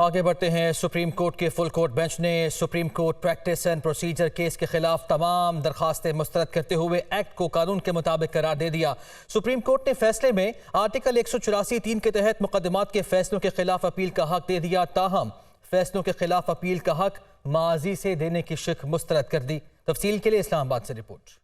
आगे बढ़ते हैं। सुप्रीम कोर्ट के फुल कोर्ट बेंच ने supreme court practice and procedure case के खिलाफ तमाम दरखास्तें मुस्तरद करते हुए एक्ट को कानून के मुताबिक करार दे दिया। सुप्रीम कोर्ट ने फैसले में आर्टिकल 184(3) के तहत मुकदमात के फैसलों के खिलाफ अपील का हक दे दिया। ताहम फैसलों के खिलाफ अपील का हक माजी से देने की शिक मुस्तरद कर दी। तफसील के लिए इस्लामाबाद से report.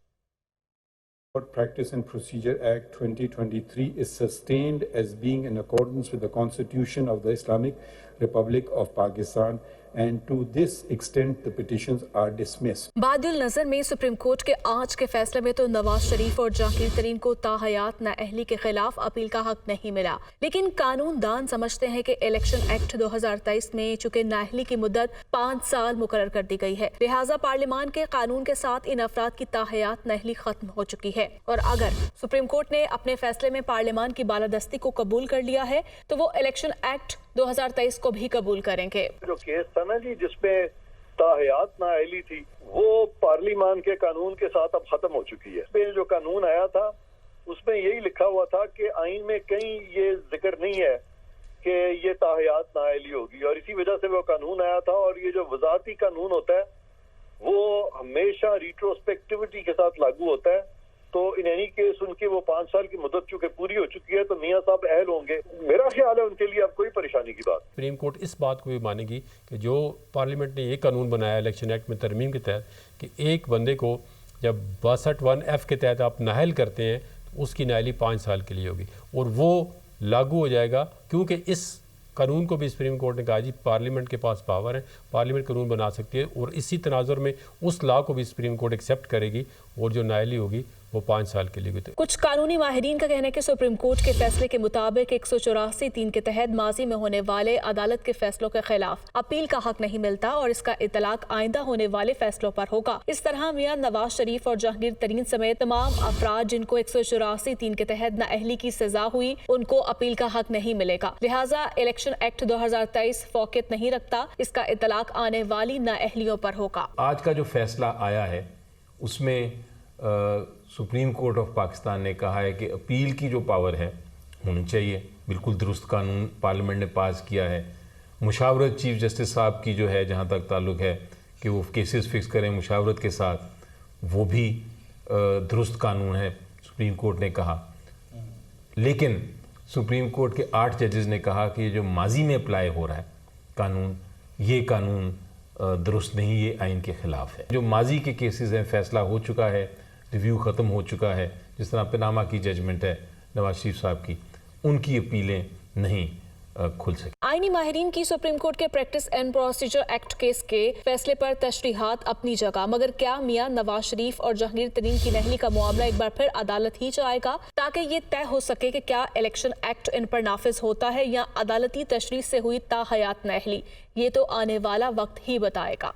Practice and Procedure Act 2023 is sustained as being in accordance with the Constitution of the Islamic Republic of Pakistan, and to this extent the petitions are dismissed. Badul नजर में सुप्रीम कोर्ट के आज के फैसले में तो नवाज शरीफ और जहांगीर तरीन को ताहयात नाअहली के खिलाफ अपील का हक नहीं मिला, लेकिन कानून दान समझते हैं कि इलेक्शन एक्ट 2023 में चूंकि नाअहली की मुद्दत 5 साल मुकर्रर कर दी गई है, लिहाजा पार्लियामान के कानून के साथ इन अफराद की ताहयात नाअहली खत्म हो चुकी है। और अगर सुप्रीम कोर्ट ने अपने फैसले में पार्लियामान की बालादस्ती को कबूल कर लिया है तो वो इलेक्शन एक्ट 2023 को भी कबूल करेंगे। जो केस था ना जी जिसमें ताहयात नाअहली थी, वो पार्लियामान के कानून के साथ अब खत्म हो चुकी है। इसमें जो कानून आया था उसमें यही लिखा हुआ था कि आइन में कहीं ये जिक्र नहीं है कि ये ताहयात नाअहली होगी, और इसी वजह से वो कानून आया था। और ये जो वजारती कानून होता है वो हमेशा रिट्रोस्पेक्टिविटी के साथ लागू होता है। तो इन एनी केस उनकी वो 5 साल की मुद्दत चूंकि पूरी हो चुकी है तो मियां साहब अहल होंगे। मेरा ख्याल है उनके लिए अब कोई परेशानी की बात। सुप्रीम कोर्ट इस बात को भी मानेगी कि जो पार्लियामेंट ने ये कानून बनाया इलेक्शन एक्ट में तरमीम के तहत कि एक बंदे को जब 62(1)(f) के तहत आप नाअहल करते हैं तो उसकी नाअहली 5 साल के लिए होगी, और वो लागू हो जाएगा क्योंकि इस कानून को भी सुप्रीम कोर्ट ने कहा जी पार्लियामेंट के पास पावर है, पार्लियामेंट कानून बना सकती है, और इसी तनाजुर में उस लॉ को भी सुप्रीम कोर्ट एक्सेप्ट करेगी और जो नाअहली होगी वो 5 साल के लिए। कुछ कानूनी माहिरीन का कहना है कि सुप्रीम कोर्ट के फैसले के मुताबिक 184(3) के तहत माजी में होने वाले अदालत के फैसलों के खिलाफ अपील का हक नहीं मिलता और इसका इतलाक आइंदा होने वाले फैसलों पर होगा। इस तरह मियां नवाज शरीफ और जहांगीर तरीन समेत तमाम अफराद जिनको 184(3) के तहत नाअहली की सजा हुई उनको अपील का हक नहीं मिलेगा। लिहाजा इलेक्शन एक्ट 2023 फौकियत नहीं रखता, इसका इतलाक आने वाली नाअहलियों पर होगा। आज का जो फैसला आया है उसमें सुप्रीम कोर्ट ऑफ पाकिस्तान ने कहा है कि अपील की जो पावर है होनी चाहिए। बिल्कुल दुरुस्त कानून पार्लियामेंट ने पास किया है। मुशावरत चीफ जस्टिस साहब की जो है जहाँ तक ताल्लुक़ है कि वो केसेस फिक्स करें मुशावरत के साथ, वो भी दुरुस्त कानून है सुप्रीम कोर्ट ने कहा। लेकिन सुप्रीम कोर्ट के 8 जजेस ने कहा कि ये जो माजी में अप्लाई हो रहा है कानून, ये कानून दुरुस्त नहीं, ये आइन के ख़िलाफ़ है। जो माजी के केसेस हैं फैसला हो चुका है, रिव्यू ख़त्म हो चुका है, जिस तरह पनामा की जजमेंट है नवाज शरीफ साहब की, उनकी अपीलें नहीं खुल सकी। आईनी माहिरीन की सुप्रीम कोर्ट के practice and procedure act case के फैसले पर तशरीहात अपनी जगह, मगर क्या मियां नवाज शरीफ और जहांगीर तरीन की नाअहली का मामला एक बार फिर अदालत ही जाएगा ताकि ये तय हो सके कि क्या इलेक्शन एक्ट इन पर नाफिज होता है या अदालती तशरीह से हुई ताहयात नाअहली? ये तो आने वाला वक्त ही बताएगा।